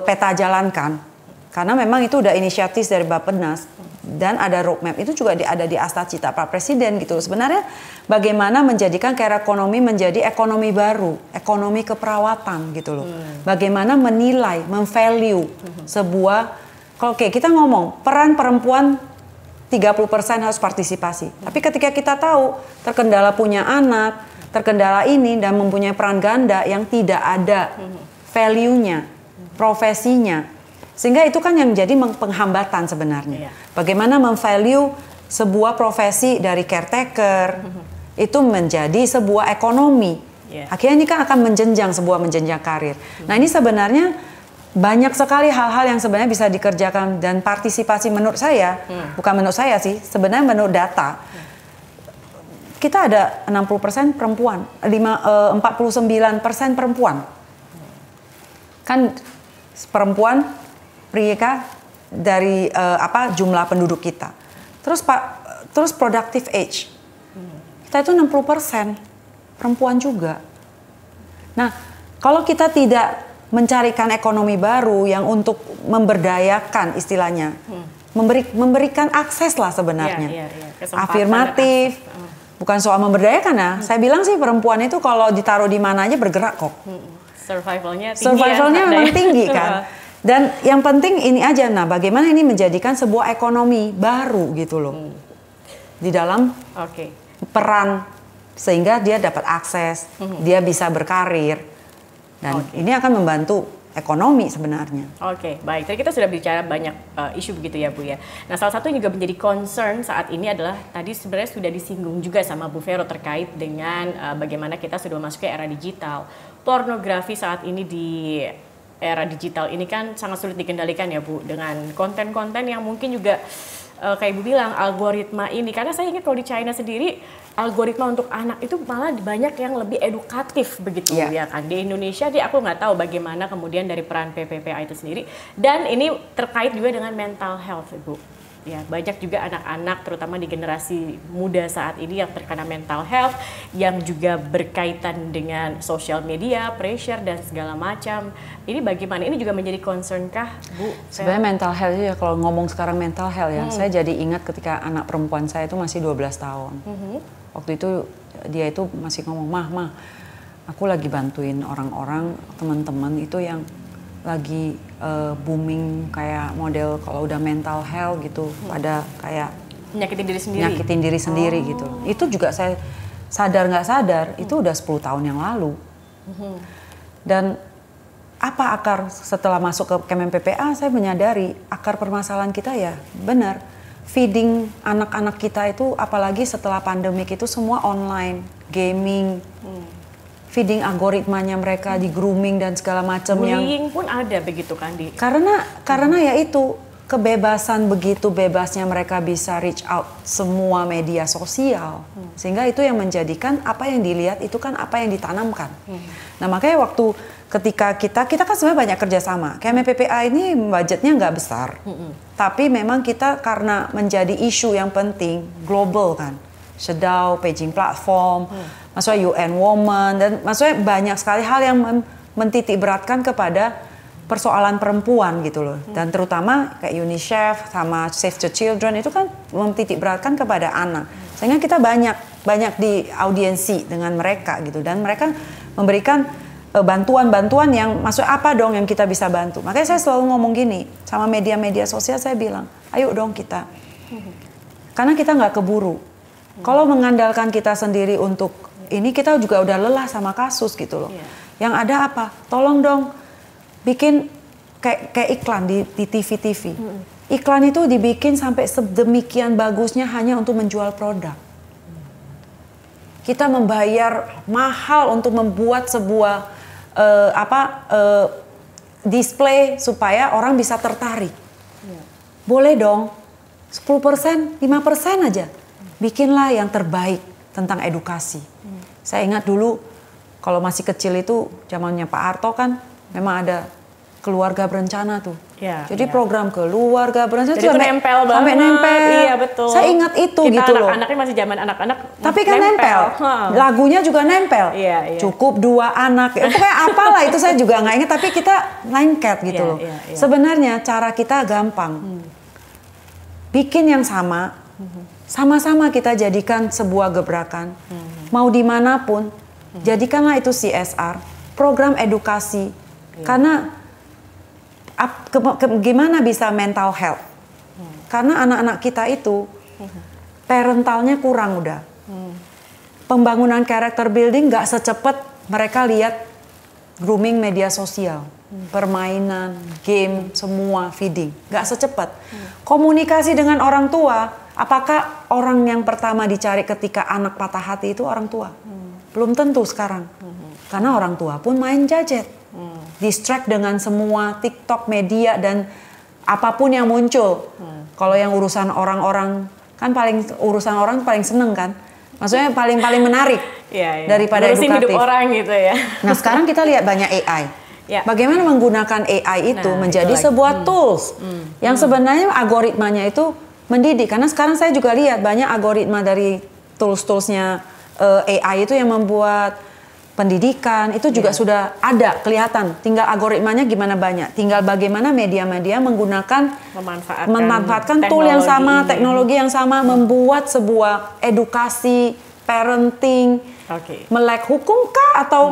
peta jalankan. Karena memang itu udah inisiatif dari Bappenas dan ada roadmap itu juga ada di Astacita Pak Presiden gitu. Sebenarnya bagaimana menjadikan care ekonomi menjadi ekonomi baru, ekonomi keperawatan gitu loh. Bagaimana menilai, memvalue sebuah, kalau kayak kita ngomong peran perempuan 30% harus partisipasi. Tapi ketika kita tahu terkendala punya anak, terkendala ini dan mempunyai peran ganda yang tidak ada value-nya, profesinya. Sehingga itu kan yang menjadi penghambatan sebenarnya. Bagaimana memvalue sebuah profesi dari caretaker itu menjadi sebuah ekonomi. Akhirnya ini kan akan menjenjang karir. Nah ini sebenarnya banyak sekali hal-hal yang sebenarnya bisa dikerjakan dan partisipasi menurut saya, bukan menurut saya sih, sebenarnya menurut data. Kita ada 60% perempuan, 49% perempuan. Kan perempuan pria dari jumlah penduduk kita. Terus productive age. Kita itu 60% perempuan juga. Nah, kalau kita tidak mencarikan ekonomi baru yang untuk memberdayakan istilahnya memberikan akses lah sebenarnya. Afirmatif. Bukan soal memberdayakan ya. Saya bilang sih perempuan itu kalau ditaruh di mana aja bergerak kok. Survivalnya tinggi. Survivalnya memang tinggi kan. Dan yang penting ini aja, nah bagaimana ini menjadikan sebuah ekonomi baru gitu loh. Di dalam peran, sehingga dia dapat akses, dia bisa berkarir. Dan ini akan membantu ekonomi sebenarnya. Baik. Tadi kita sudah bicara banyak isu begitu ya Bu ya. Nah salah satu yang juga menjadi concern saat ini adalah tadi sebenarnya sudah disinggung juga sama Bu Vero terkait dengan bagaimana kita sudah masuk ke era digital. Pornografi saat ini di era digital ini kan sangat sulit dikendalikan ya Bu, dengan konten-konten yang mungkin juga kayak Ibu bilang algoritma ini, karena saya ingat kalau di China sendiri algoritma untuk anak itu malah banyak yang lebih edukatif begitu ya kan. Di Indonesia aku nggak tahu bagaimana kemudian dari peran PPPA itu sendiri, dan ini terkait juga dengan mental health Ibu. Ya, banyak juga anak-anak terutama di generasi muda saat ini yang terkena mental health, yang juga berkaitan dengan sosial media, pressure dan segala macam. Ini bagaimana? Ini juga menjadi concern kah, Bu? Sebenarnya mental health ya, kalau ngomong sekarang mental health ya, saya jadi ingat ketika anak perempuan saya itu masih 12 tahun. Waktu itu dia itu masih ngomong, "Mah, aku lagi bantuin orang-orang, teman-teman itu yang lagi booming kayak model kalau udah mental health gitu, pada kayak nyakitin diri sendiri gitu." Itu juga saya sadar nggak sadar itu udah 10 tahun yang lalu. Dan apa akar, setelah masuk ke Kemen PPA saya menyadari akar permasalahan kita ya benar, feeding anak-anak kita itu, apalagi setelah pandemik itu semua online, gaming, feeding algoritmanya mereka, di grooming dan segala macam. Bullying pun ada begitu kan di. Karena ya itu kebebasan, begitu bebasnya mereka bisa reach out semua media sosial, sehingga itu yang menjadikan apa yang dilihat itu kan apa yang ditanamkan. Nah makanya waktu ketika kita kan sebenarnya banyak kerjasama. Kemen PPA ini budgetnya nggak besar, tapi memang kita karena menjadi isu yang penting global kan, Sedau, Beijing Platform, maksudnya UN Women, dan maksudnya banyak sekali hal yang mentitik beratkan kepada persoalan perempuan gitu loh. Dan terutama kayak UNICEF sama Save the Children itu kan mentitik beratkan kepada anak. Sehingga kita banyak di audiensi dengan mereka gitu, dan mereka memberikan bantuan-bantuan yang maksud apa dong yang kita bisa bantu. Makanya saya selalu ngomong gini sama media-media sosial, saya bilang ayo dong kita, karena kita nggak keburu. Kalau mengandalkan kita sendiri untuk ini, kita juga udah lelah sama kasus gitu loh. Yang ada apa, tolong dong bikin kayak iklan di TV. Iklan itu dibikin sampai sedemikian bagusnya hanya untuk menjual produk. Kita membayar mahal untuk membuat sebuah display supaya orang bisa tertarik. Boleh dong 10%, 5% aja. Bikinlah yang terbaik tentang edukasi. Saya ingat dulu kalau masih kecil itu zamannya Pak Harto kan memang ada keluarga berencana tuh. Jadi program keluarga berencana itu nempel banget. Sampai nempel. Iya betul. Saya ingat itu kita gitu loh. Anak-anaknya masih zaman anak-anak. Tapi kan nempel. Lagunya juga nempel. Cukup 2 anak. Pokoknya apalah itu saya juga nggak ingat. Tapi kita lengket gitu loh. Sebenarnya cara kita gampang. Bikin yang sama. Sama-sama kita jadikan sebuah gebrakan. Mau dimanapun. Jadikanlah itu CSR. Program edukasi. Karena gimana bisa mental health? Karena anak-anak kita itu parentalnya kurang udah. Pembangunan character building nggak secepat mereka lihat grooming media sosial, permainan, game, semua feeding, nggak secepat. Komunikasi dengan orang tua, apakah orang yang pertama dicari ketika anak patah hati itu orang tua? Belum tentu sekarang, karena orang tua pun main gadget. Distract dengan semua TikTok, media, dan apapun yang muncul. Kalau yang urusan orang-orang, kan urusan orang paling seneng kan? Maksudnya paling menarik daripada ngurusin edukatif. Hidup orang gitu ya. Nah sekarang kita lihat banyak AI. Bagaimana menggunakan AI itu menjadi sebuah tools yang sebenarnya algoritmanya itu mendidik. Karena sekarang saya juga lihat banyak algoritma dari tools-toolsnya AI itu yang membuat pendidikan itu juga sudah ada kelihatan. Tinggal algoritmanya gimana banyak. Tinggal bagaimana media-media menggunakan memanfaatkan tool yang sama, teknologi yang sama, membuat sebuah edukasi, parenting, melek hukum kah atau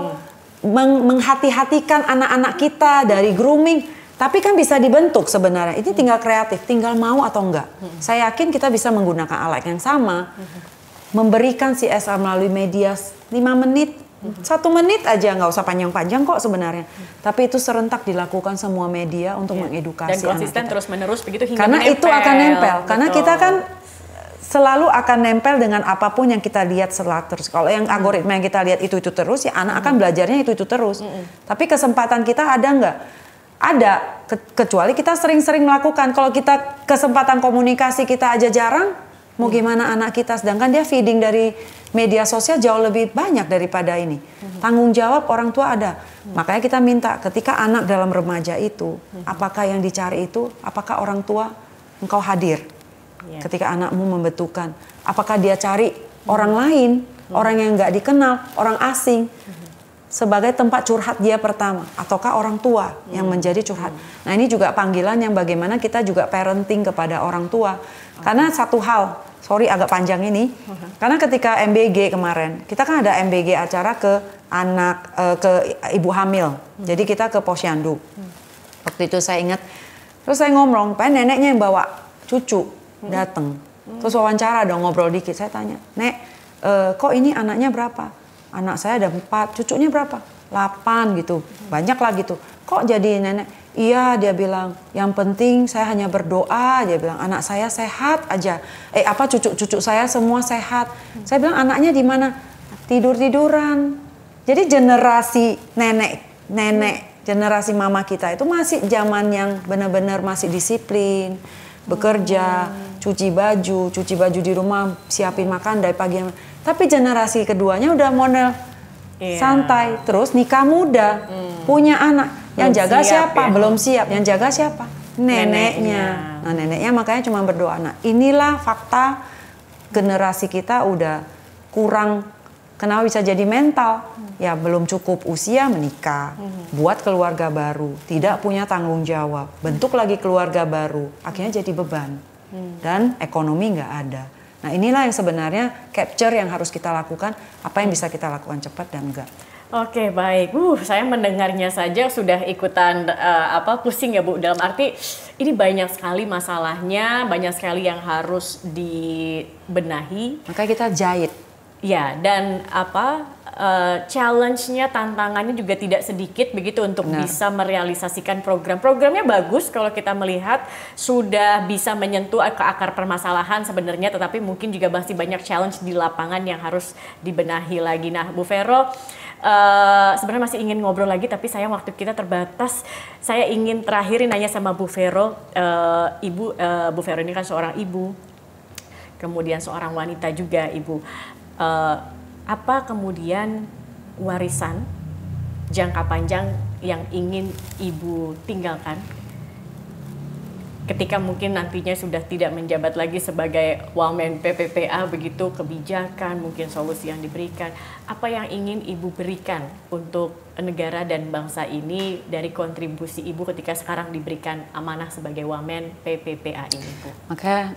menghati-hatikan anak-anak kita dari grooming. Tapi kan bisa dibentuk sebenarnya. Ini tinggal kreatif, tinggal mau atau enggak. Saya yakin kita bisa menggunakan alat yang sama, memberikan CSR melalui media 5 menit, 1 menit aja, nggak usah panjang-panjang kok sebenarnya. Tapi itu serentak dilakukan semua media untuk mengedukasi dan konsisten terus-menerus begitu hingga karena menempel. Itu akan nempel. Betul. Karena kita kan selalu akan nempel dengan apapun yang kita lihat terus. Kalau yang algoritma yang kita lihat itu terus, ya anak akan belajarnya itu terus. Tapi kesempatan kita ada nggak? Ada, kecuali kita sering-sering melakukan. Kalau kita kesempatan komunikasi kita aja jarang, mau gimana anak kita? Sedangkan dia feeding dari media sosial jauh lebih banyak daripada ini. Tanggung jawab orang tua ada. Makanya kita minta ketika anak dalam remaja itu, apakah yang dicari itu, apakah orang tua engkau hadir? Ketika anakmu membutuhkan, apakah dia cari orang lain, orang yang nggak dikenal, orang asing, sebagai tempat curhat dia pertama, ataukah orang tua yang menjadi curhat. Nah ini juga panggilan yang bagaimana kita juga parenting kepada orang tua. Karena satu hal, sorry agak panjang ini, karena ketika MBG kemarin, kita kan ada MBG acara ke anak, ke ibu hamil. Jadi kita ke Posyandu. Waktu itu saya ingat, terus saya ngomong, pengen neneknya yang bawa cucu datang. Terus wawancara dong, ngobrol dikit, saya tanya, Nek, kok ini anaknya berapa? Anak saya ada 4, cucunya berapa? 8 gitu, banyak lah gitu. Kok jadi nenek? Iya, dia bilang, yang penting saya hanya berdoa, dia bilang, anak saya sehat aja. Cucu-cucu saya semua sehat. Saya bilang, anaknya di mana? Tidur-tiduran. Jadi generasi nenek, generasi mama kita itu masih zaman yang benar-benar masih disiplin, bekerja, cuci baju di rumah, siapin makan dari pagi. Tapi generasi keduanya udah model santai, terus nikah muda, punya anak. Yang jaga siapa? Belum siap. Yang jaga siapa? Neneknya. Nah neneknya makanya cuma berdoa. Nah inilah fakta generasi kita udah kurang. Kenapa bisa jadi mental? Ya belum cukup usia menikah, buat keluarga baru, tidak punya tanggung jawab, bentuk lagi keluarga baru, akhirnya jadi beban. Dan ekonomi nggak ada. Nah inilah yang sebenarnya capture yang harus kita lakukan, apa yang bisa kita lakukan cepat dan enggak. Oke baik, saya mendengarnya saja sudah ikutan pusing ya Bu, dalam arti ini banyak sekali masalahnya, banyak sekali yang harus dibenahi. Makanya kita jahit. Ya dan challenge-nya, tantangannya juga tidak sedikit begitu untuk bisa merealisasikan program-programnya bagus kalau kita melihat sudah bisa menyentuh ke akar permasalahan sebenarnya, tetapi mungkin juga masih banyak challenge di lapangan yang harus dibenahi lagi. Nah Bu Vero, sebenarnya masih ingin ngobrol lagi tapi sayang waktu kita terbatas. Saya ingin terakhirin nanya sama Bu Vero, Bu Vero ini kan seorang ibu, kemudian seorang wanita juga Ibu. Apa kemudian warisan jangka panjang yang ingin Ibu tinggalkan ketika mungkin nantinya sudah tidak menjabat lagi sebagai Wamen PPPA, begitu kebijakan, mungkin solusi yang diberikan, apa yang ingin Ibu berikan untuk negara dan bangsa ini dari kontribusi Ibu ketika sekarang diberikan amanah sebagai Wamen PPPA ini Bu? Maka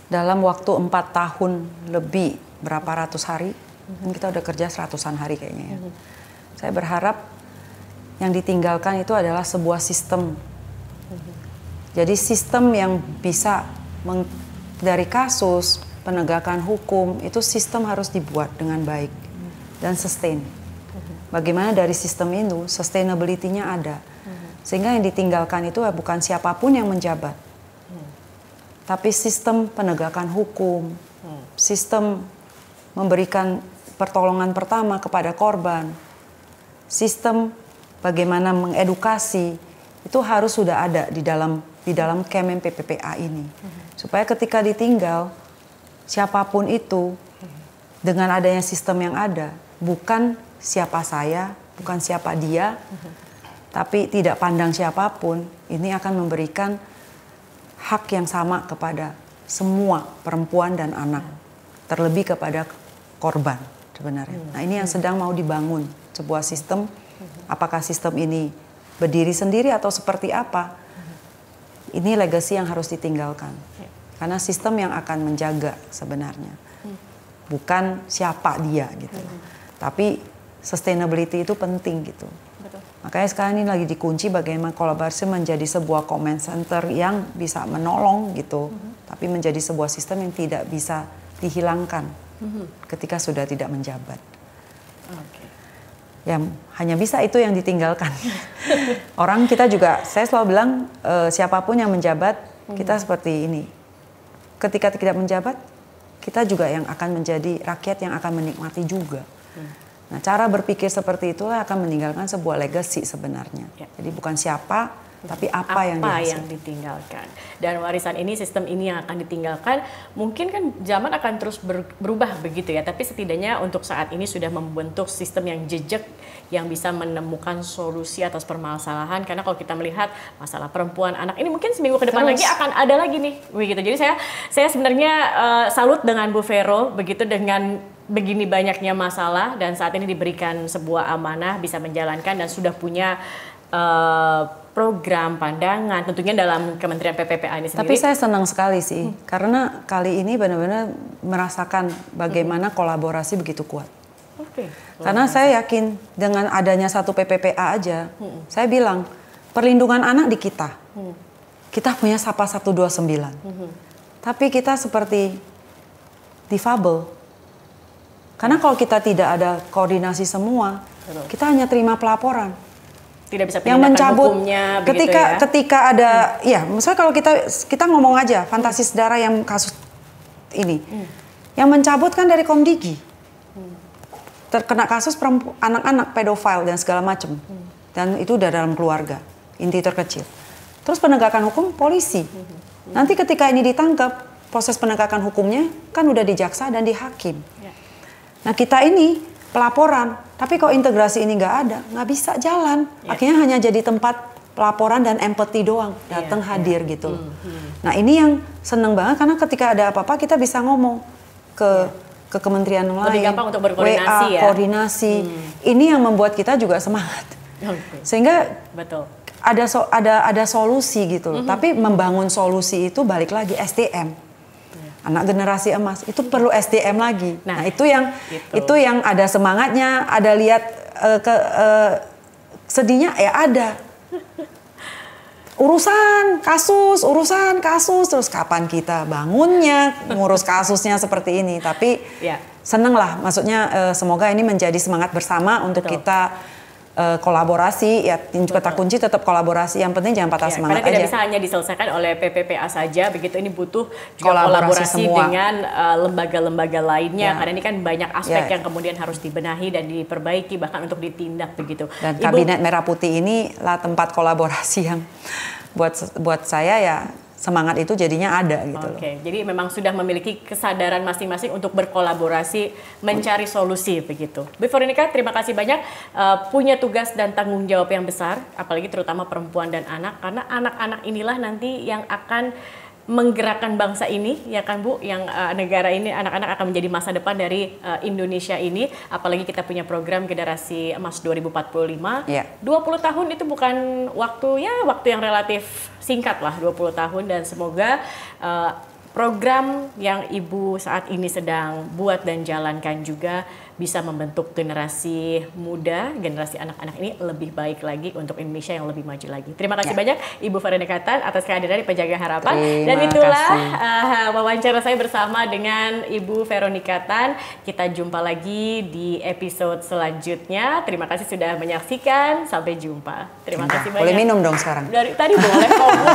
dalam waktu 4 tahun lebih berapa ratus hari, kita udah kerja 100-an hari kayaknya ya. Saya berharap yang ditinggalkan itu adalah sebuah sistem. Jadi sistem yang bisa dari kasus, penegakan hukum, itu sistem harus dibuat dengan baik dan sustain. Bagaimana dari sistem itu, sustainability-nya ada. Sehingga yang ditinggalkan itu bukan siapapun yang menjabat. Tapi sistem penegakan hukum, sistem memberikan pertolongan pertama kepada korban, sistem bagaimana mengedukasi, itu harus sudah ada di dalam Kemen PPPA ini. Supaya ketika ditinggal, siapapun itu, dengan adanya sistem yang ada, bukan siapa saya, bukan siapa dia, tapi tidak pandang siapapun, ini akan memberikan hak yang sama kepada semua perempuan dan anak, terlebih kepada korban. sebenarnya. Nah ini yang sedang mau dibangun, sebuah sistem, apakah sistem ini berdiri sendiri atau seperti apa, ini legacy yang harus ditinggalkan. Karena sistem yang akan menjaga sebenarnya, bukan siapa dia gitu. Tapi sustainability itu penting gitu. Betul. Makanya sekarang ini lagi dikunci bagaimana kolaborasi menjadi sebuah command center yang bisa menolong gitu, tapi menjadi sebuah sistem yang tidak bisa dihilangkan ketika sudah tidak menjabat. Okay. Ya hanya bisa itu yang ditinggalkan. Orang kita juga, saya selalu bilang siapapun yang menjabat, kita seperti ini. Ketika tidak menjabat, kita juga yang akan menjadi rakyat yang akan menikmati juga. Nah, cara berpikir seperti itulah akan meninggalkan sebuah legacy sebenarnya. Ya. Jadi bukan siapa, tapi apa yang ditinggalkan. Dan warisan ini, sistem ini yang akan ditinggalkan, mungkin kan zaman akan terus berubah begitu ya, tapi setidaknya untuk saat ini sudah membentuk sistem yang jejak, yang bisa menemukan solusi atas permasalahan. Karena kalau kita melihat masalah perempuan, anak ini mungkin seminggu ke depan lagi akan ada lagi nih, begitu. Jadi saya sebenarnya salut dengan Bu Vero, begitu, dengan begini banyaknya masalah dan saat ini diberikan sebuah amanah, bisa menjalankan dan sudah punya program, pandangan, tentunya dalam Kementerian PPPA ini sendiri. Tapi saya senang sekali sih, karena kali ini benar-benar merasakan bagaimana kolaborasi begitu kuat. Okay. Karena saya yakin dengan adanya satu PPPA aja, saya bilang perlindungan anak di kita. Kita punya SAPA 129. Tapi kita seperti difabel. Karena kalau kita tidak ada koordinasi semua, kita hanya terima pelaporan. Tidak bisa yang mencabut hukumnya, ketika ada, ya misalnya kalau kita ngomong aja fantasi saudara yang kasus ini, yang mencabut kan dari Komdigi, terkena kasus anak-anak pedofil dan segala macam, dan itu udah dalam keluarga, inti terkecil. Terus penegakan hukum polisi, nanti ketika ini ditangkap, proses penegakan hukumnya kan udah di jaksa dan di hakim. Nah kita ini pelaporan, tapi kalau integrasi ini nggak ada, nggak bisa jalan. Akhirnya hanya jadi tempat pelaporan dan empati doang, datang hadir gitu. Nah ini yang seneng banget karena ketika ada apa-apa kita bisa ngomong ke kementerian lain. Lebih gampang untuk berkoordinasi WA, koordinasi. Ini yang membuat kita juga semangat. Sehingga betul. Ada solusi gitu loh. Tapi membangun solusi itu balik lagi SDM. Anak generasi emas itu perlu SDM lagi. Nah itu yang ada semangatnya, ada lihat sedihnya ya ada. Urusan kasus, terus kapan kita bangunnya ngurus kasusnya seperti ini. Tapi seneng lah, maksudnya semoga ini menjadi semangat bersama untuk kita kolaborasi, ya kata kunci tetap kolaborasi, yang penting jangan patah semangat karena tidak aja. bisa hanya diselesaikan oleh PPPA saja, begitu, ini butuh juga kolaborasi dengan lembaga-lembaga lainnya, karena ini kan banyak aspek yang kemudian harus dibenahi dan diperbaiki, bahkan untuk ditindak begitu. Dan Kabinet Merah Putih ini lah tempat kolaborasi yang buat saya ya semangat itu jadinya ada gitu. Oke, jadi memang sudah memiliki kesadaran masing-masing untuk berkolaborasi mencari solusi begitu. Bu Veronica, terima kasih banyak, punya tugas dan tanggung jawab yang besar, apalagi terutama perempuan dan anak, karena anak-anak inilah nanti yang akan menggerakkan bangsa ini, ya kan Bu, yang negara ini, anak-anak akan menjadi masa depan dari Indonesia ini, apalagi kita punya program Generasi Emas 2045. 20 tahun itu bukan waktu yang relatif singkat lah, 20 tahun, dan semoga program yang Ibu saat ini sedang buat dan jalankan juga bisa membentuk generasi muda, generasi anak-anak ini lebih baik lagi untuk Indonesia yang lebih maju lagi. Terima kasih banyak Ibu Veronica Tan atas kehadiran di Penjaga Harapan. Dan itulah wawancara saya bersama dengan Ibu Veronica Tan. Kita jumpa lagi di episode selanjutnya. Terima kasih sudah menyaksikan. Sampai jumpa. Terima kasih banyak. Boleh minum dong sekarang? Dari tadi boleh kok Bu.